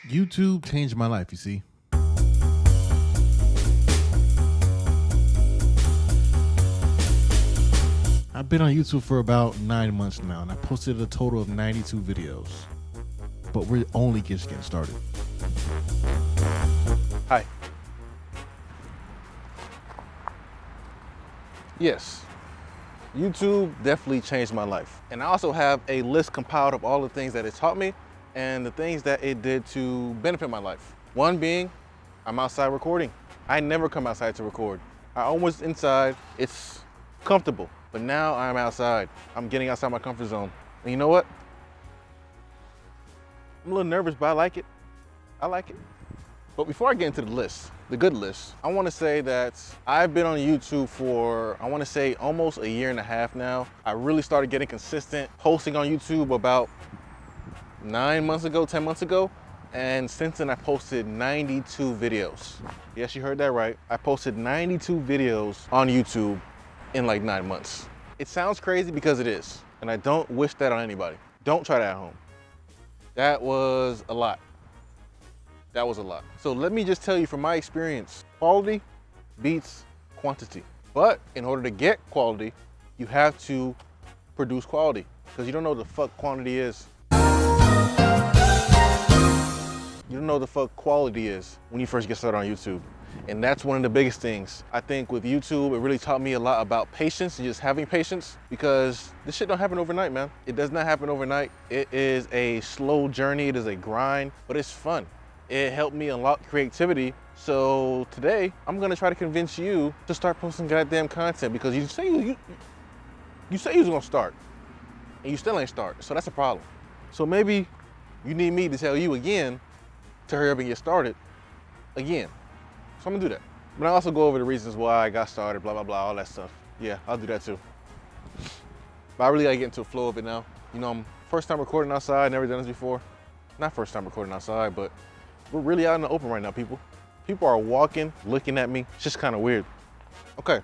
YouTube changed my life, you see. I've been on YouTube for about 9 months now, and I posted a total of 92 videos. But we're only just getting started. Hi. Yes, YouTube definitely changed my life. And I also have a list compiled of all the things that it taught me and the things that it did to benefit my life. One being, I'm outside recording. I never come outside to record. I'm always inside. It's comfortable, but now I'm outside. I'm getting outside my comfort zone. And you know what? I'm a little nervous, but I like it. I like it. But before I get into the list, the good list, I want to say that I've been on YouTube for, I want to say almost a year and a half now. I really started getting consistent posting on YouTube about 9 months ago, 10 months ago. And since then I posted 92 videos. Yes, you heard that right. I posted 92 videos on YouTube in like 9 months. It sounds crazy because it is. And I don't wish that on anybody. Don't try that at home. That was a lot. That was a lot. So let me just tell you from my experience, quality beats quantity. But in order to get quality, you have to produce quality because you don't know what the fuck quantity is. You don't know what the fuck quality is when you first get started on YouTube. And that's one of the biggest things. I think with YouTube, it really taught me a lot about patience and just having patience because this shit don't happen overnight, man. It does not happen overnight. It is a slow journey, it is a grind, but it's fun. It helped me unlock creativity. So today, I'm gonna try to convince you to start posting goddamn content because you say you was gonna start and you still ain't start. So that's a problem. So maybe you need me to tell you again to hurry up and get started again. So I'm gonna do that. But I also go over the reasons why I got started, blah, blah, blah, all that stuff. Yeah, I'll do that too. But I really gotta get into a flow of it now. You know, I'm first time recording outside, never done this before. Not first time recording outside, but we're really out in the open right now, people. People are walking, looking at me. It's just kind of weird. Okay, so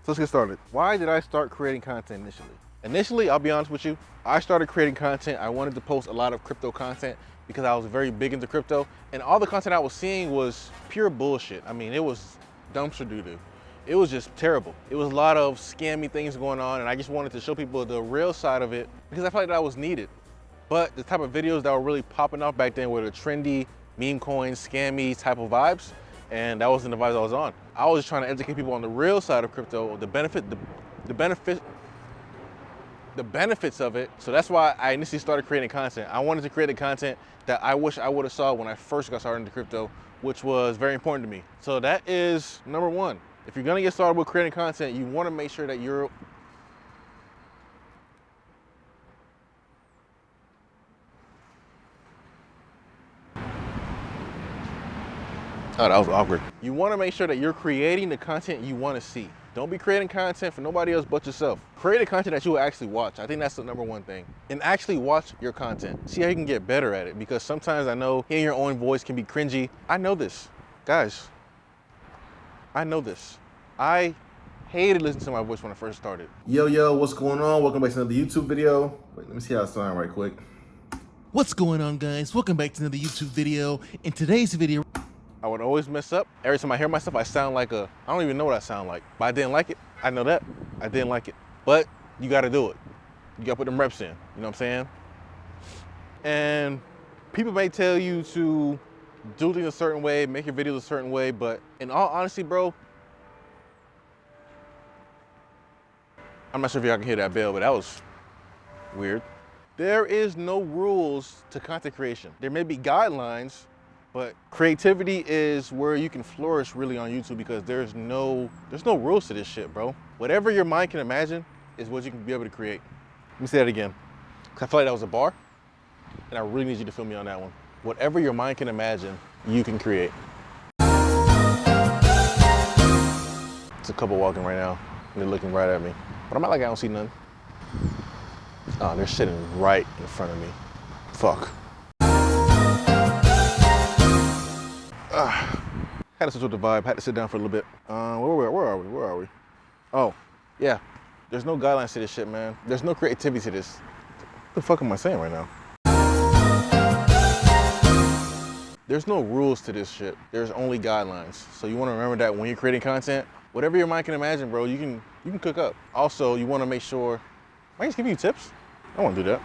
let's get started. Why did I start creating content initially? Initially, I'll be honest with you, I started creating content. I wanted to post a lot of crypto content because I was very big into crypto. And all the content I was seeing was pure bullshit. I mean, it was dumpster doo-doo. It was just terrible. It was a lot of scammy things going on, and I just wanted to show people the real side of it because I felt like that was needed. But the type of videos that were really popping off back then were the trendy, meme coins, scammy type of vibes, and that wasn't the vibes I was on. I was just trying to educate people on the real side of crypto, the benefits of it. So that's why I initially started creating content. I wanted to create the content that I wish I would have saw when I first got started into crypto, which was very important to me. So that is number one. If you're gonna get started with creating content, you wanna make sure that you're Oh, that was awkward. You wanna make sure that you're creating the content you wanna see. Don't be creating content for nobody else but yourself. Create a content that you will actually watch. I think that's the number one thing. And actually watch your content. See how you can get better at it because sometimes I know hearing your own voice can be cringy. I know this. Guys, I know this. I hated listening to my voice when I first started. Yo, what's going on? Welcome back to another YouTube video. Wait, let me see how I sound right quick. What's going on, guys? Welcome back to another YouTube video. In today's video, I would always mess up. Every time I hear myself, I sound like I don't even know what I sound like. But I didn't like it. I know that. I didn't like it. But you gotta do it. You gotta put them reps in. You know what I'm saying? And people may tell you to do things a certain way, make your videos a certain way, but in all honesty, bro, I'm not sure if y'all can hear that bell, but that was weird. There is no rules to content creation. There may be guidelines, but creativity is where you can flourish really on YouTube because there's no rules to this shit, bro. Whatever your mind can imagine is what you can be able to create. Let me say that again, because I feel like that was a bar, and I really need you to feel me on that one. Whatever your mind can imagine, you can create. It's a couple walking right now, and they're looking right at me. But I'm not like I don't see none. Oh, they're sitting right in front of me. Fuck. Had to switch with the vibe, had to sit down for a little bit. Where are we? Oh, yeah. There's no guidelines to this shit, man. There's no creativity to this. What the fuck am I saying right now? There's no rules to this shit. There's only guidelines. So you wanna remember that when you're creating content, whatever your mind can imagine, bro, you can cook up. Also, you wanna make sure, I just give you tips. I don't wanna do that.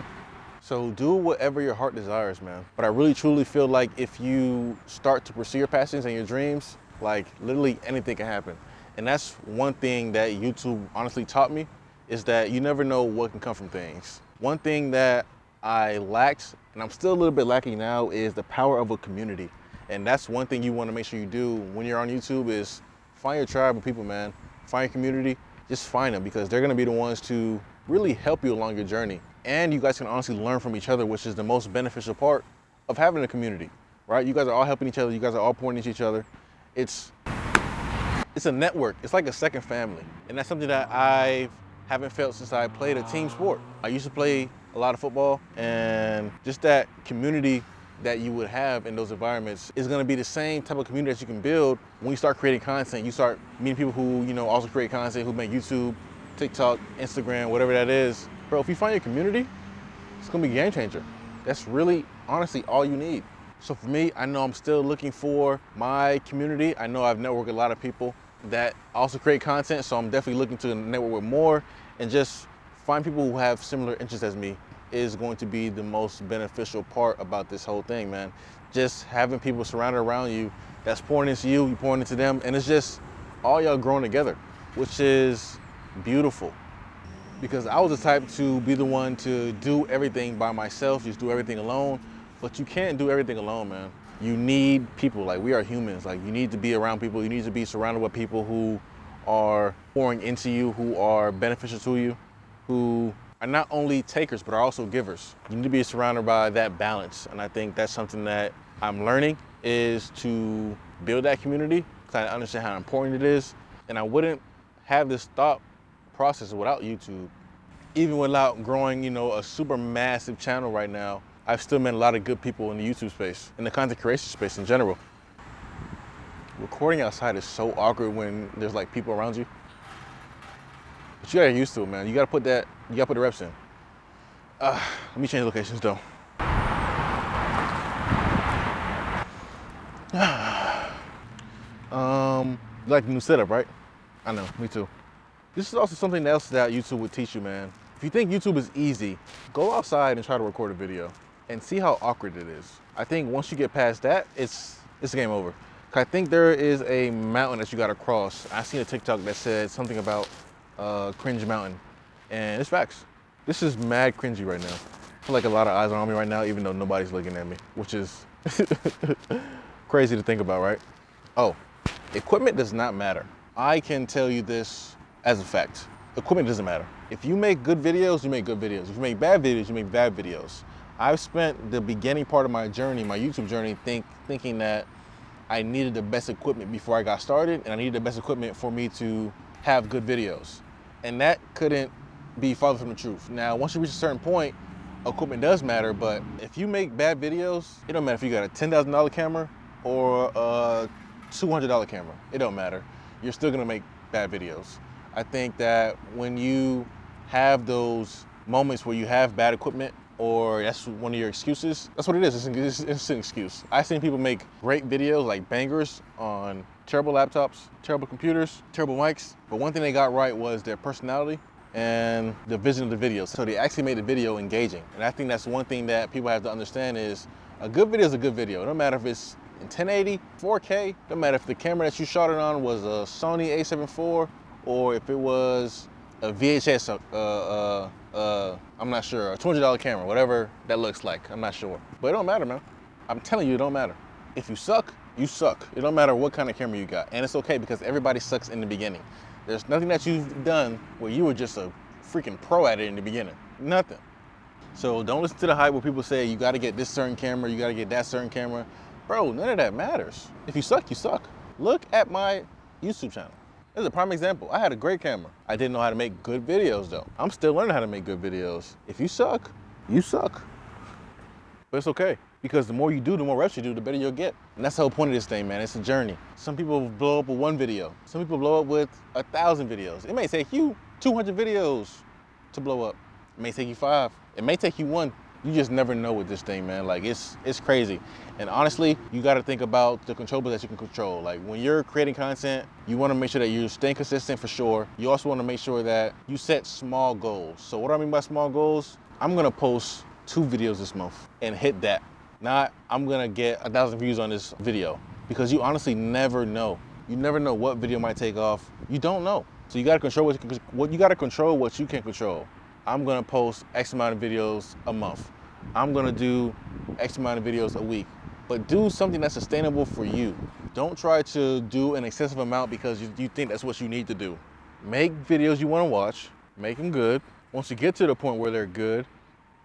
So do whatever your heart desires, man. But I really truly feel like if you start to pursue your passions and your dreams, like literally anything can happen. And that's one thing that YouTube honestly taught me, is that you never know what can come from things. One thing that I lacked, and I'm still a little bit lacking now, is the power of a community. And that's one thing you want to make sure you do when you're on YouTube, is find your tribe of people, man. Find your community, just find them, because they're gonna be the ones to really help you along your journey. And you guys can honestly learn from each other, which is the most beneficial part of having a community, right? You guys are all helping each other, you guys are all pouring into each other. It's a network, it's like a second family. And that's something that I haven't felt since I played a team sport. I used to play a lot of football, and just that community that you would have in those environments is gonna be the same type of community that you can build when you start creating content. You start meeting people who, also create content, who make YouTube, TikTok, Instagram, whatever that is. Bro, if you find your community, it's gonna be a game changer. That's really, honestly, all you need. So for me, I know I'm still looking for my community. I know I've networked with a lot of people that also create content, so I'm definitely looking to network with more, and just find people who have similar interests as me is going to be the most beneficial part about this whole thing, man. Just having people surrounded around you that's pouring into you, you pouring into them, and it's just all y'all growing together, which is beautiful. Because I was the type to be the one to do everything by myself, just do everything alone, but you can't do everything alone, man. You need people, like we are humans, like you need to be around people, you need to be surrounded with people who are pouring into you, who are beneficial to you, who are not only takers, but are also givers. You need to be surrounded by that balance. And I think that's something that I'm learning, is to build that community, because I understand how important it is. And I wouldn't have this thought process without YouTube. Even without growing, a super massive channel right now, I've still met a lot of good people in the YouTube space, in the content creation space in general. Recording outside is so awkward when there's like people around you. But you gotta get used to it, man. You gotta put the reps in. Let me change locations though. You like the new setup, right? I know, me too. This is also something else that YouTube would teach you, man. If you think YouTube is easy, go outside and try to record a video and see how awkward it is. I think once you get past that, it's game over. I think there is a mountain that you gotta cross. I seen a TikTok that said something about cringe mountain, and it's facts. This is mad cringy right now. I feel like a lot of eyes are on me right now, even though nobody's looking at me, which is crazy to think about, right? Oh, equipment does not matter. I can tell you this as a fact. Equipment doesn't matter. If you make good videos, you make good videos. If you make bad videos, you make bad videos. I've spent the beginning part of my journey, my YouTube journey, thinking that I needed the best equipment before I got started, and I needed the best equipment for me to have good videos. And that couldn't be farther from the truth. Now, once you reach a certain point, equipment does matter, but if you make bad videos, it don't matter if you got a $10,000 camera or a $200 camera. It don't matter. You're still gonna make bad videos. I think that when you have those moments where you have bad equipment, or that's one of your excuses, that's what it is. It's an excuse. I've seen people make great videos, like bangers, on terrible laptops, terrible computers, terrible mics, but one thing they got right was their personality and the vision of the video. So they actually made the video engaging. And I think that's one thing that people have to understand, is a good video is a good video. It don't matter if it's in 1080, 4K, don't matter if the camera that you shot it on was a Sony a7 IV, or if it was a VHS, I'm not sure, a $200 camera, whatever that looks like, I'm not sure. But it don't matter, man. I'm telling you, it don't matter. If you suck, you suck. It don't matter what kind of camera you got. And it's okay, because everybody sucks in the beginning. There's nothing that you've done where you were just a freaking pro at it in the beginning. Nothing. So don't listen to the hype where people say you gotta get this certain camera, you gotta get that certain camera. Bro, none of that matters. If you suck, you suck. Look at my YouTube channel. This is a prime example. I had a great camera. I didn't know how to make good videos though. I'm still learning how to make good videos. If you suck, you suck. But it's okay, because the more you do, the more reps you do, the better you'll get. And that's the whole point of this thing, man. It's a journey. Some people blow up with one video. Some people blow up with 1,000 videos. It may take you 200 videos to blow up. It may take you 5. It may take you 1. You You just never know with this thing, man. Like it's crazy. And honestly, you got to think about the controllables that you can control. Like when you're creating content, you want to make sure that you're staying consistent for sure. You also want to make sure that you set small goals. So what do I mean by small goals? I'm gonna post 2 videos this month and hit that. Not I'm gonna get 1,000 views on this video, because you honestly never know. You never know what video might take off. You don't know. So you gotta control what you gotta control what you can control. I'm gonna post X amount of videos a month. I'm gonna do X amount of videos a week. But do something that's sustainable for you. Don't try to do an excessive amount because you think that's what you need to do. Make videos you wanna watch, make them good. Once you get to the point where they're good,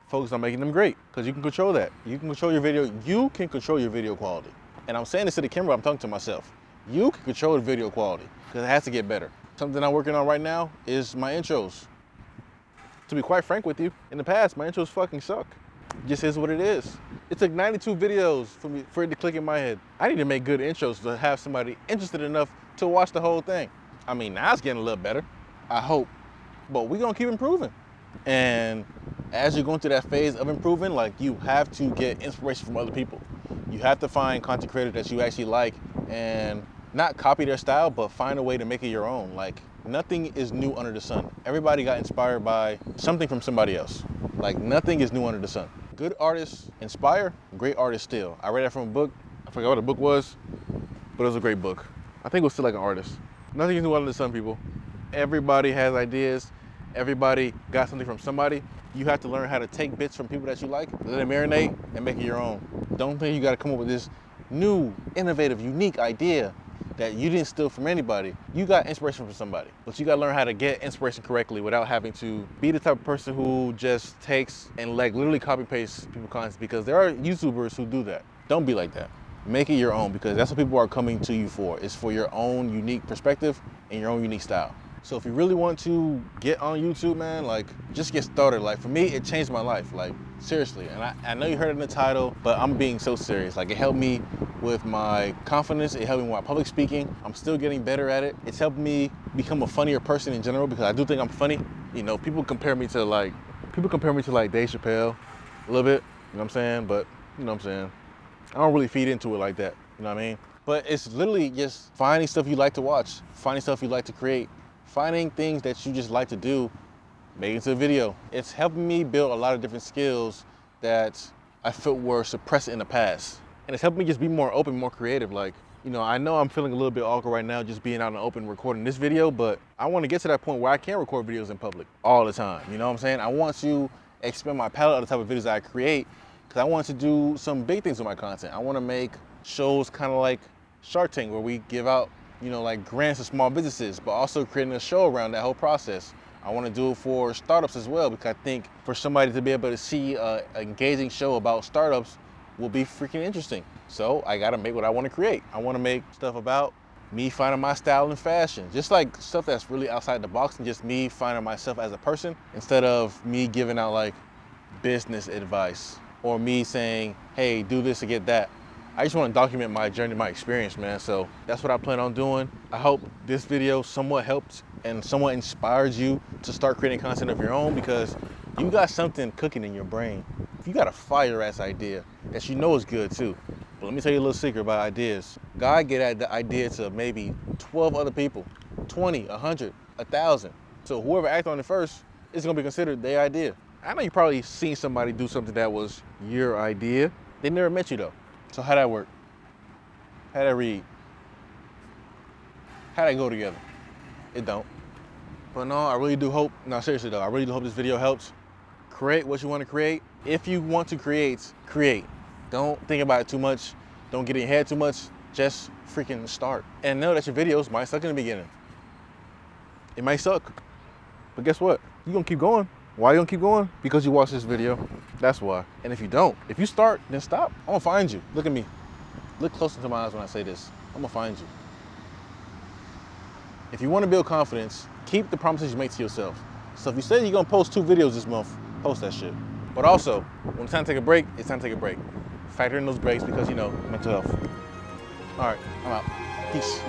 focus on making them great, because you can control that. You can control your video quality. And I'm saying this to the camera, I'm talking to myself. You can control the video quality, because it has to get better. Something I'm working on right now is my intros. To be quite frank with you, in the past, my intros fucking suck. It just is what it is. It took 92 videos for it to click in my head. I need to make good intros to have somebody interested enough to watch the whole thing. I mean, now it's getting a little better, I hope, but we're gonna keep improving. And as you're going through that phase of improving, like, you have to get inspiration from other people. You have to find content creators that you actually like and not copy their style, but find a way to make it your own. Like, nothing is new under the sun. Everybody got inspired by something from somebody else. Like, nothing is new under the sun. Good artists inspire, great artists still. I read that from a book. I forgot what the book was, but it was a great book. I think it was Still Like an Artist. Nothing is new under the sun, people. Everybody has ideas. Everybody got something from somebody. You have to learn how to take bits from people that you like, let it marinate, and make it your own. Don't think you gotta come up with this new, innovative, unique idea that you didn't steal from anybody. You got inspiration from somebody, but you gotta learn how to get inspiration correctly without having to be the type of person who just takes and like literally copy paste people's content, because there are YouTubers who do that. Don't be like that. Make it your own, because that's what people are coming to you for. It's for your own unique perspective and your own unique style. So if you really want to get on YouTube, man, like, just get started. Like, for me, it changed my life, like, seriously. And I know you heard it in the title, but I'm being so serious. Like, it helped me with my confidence. It helped me with my public speaking. I'm still getting better at it. It's helped me become a funnier person in general, because I do think I'm funny. You know, people compare me to like Dave Chappelle a little bit, you know what I'm saying? But, you know what I'm saying? I don't really feed into it like that, you know what I mean? But it's literally just finding stuff you like to watch, finding stuff you like to create, finding things that you just like to do, make it into a video. It's helping me build a lot of different skills that I felt were suppressed in the past. And it's helping me just be more open, more creative. Like, you know I'm feeling a little bit awkward right now just being out in the open recording this video, but I want to get to that point where I can record videos in public all the time. You know what I'm saying? I want to expand my palette of the type of videos that I create, because I want to do some big things with my content. I want to make shows kind of like Shark Tank, where we give out, you know, like grants to small businesses, but also creating a show around that whole process. I want to do it for startups as well, because I think for somebody to be able to see an engaging show about startups will be freaking interesting. So I gotta make what I want to create. I want to make stuff about me finding my style in fashion, just like stuff that's really outside the box and just me finding myself as a person, instead of me giving out like business advice or me saying, hey, do this to get that. I just want to document my journey, my experience, man. So that's what I plan on doing. I hope this video somewhat helped and somewhat inspires you to start creating content of your own, because you got something cooking in your brain. If you got a fire-ass idea that you know is good too. But let me tell you a little secret about ideas. God gave that idea to maybe 12 other people, 20, 100, 1,000. So whoever acted on it first is gonna be considered their idea. I know you probably seen somebody do something that was your idea. They never met you though. So how'd that work? How'd that read? How'd that go together? It don't. But no, I really do hope, no, seriously though, I really do hope this video helps. Create what you want to create. If you want to create, create. Don't think about it too much. Don't get in your head too much. Just freaking start. And know that your videos might suck in the beginning. It might suck. But guess what? You're gonna keep going. Why you gonna keep going? Because you watched this video. That's why. And if you don't, if you start, then stop. I'm gonna find you. Look at me. Look close into my eyes when I say this. I'm gonna find you. If you wanna build confidence, keep the promises you make to yourself. So if you say you're gonna post 2 videos this month, post that shit. But also, when it's time to take a break, it's time to take a break. Factor in those breaks because, you know, mental health. All right, I'm out. Peace.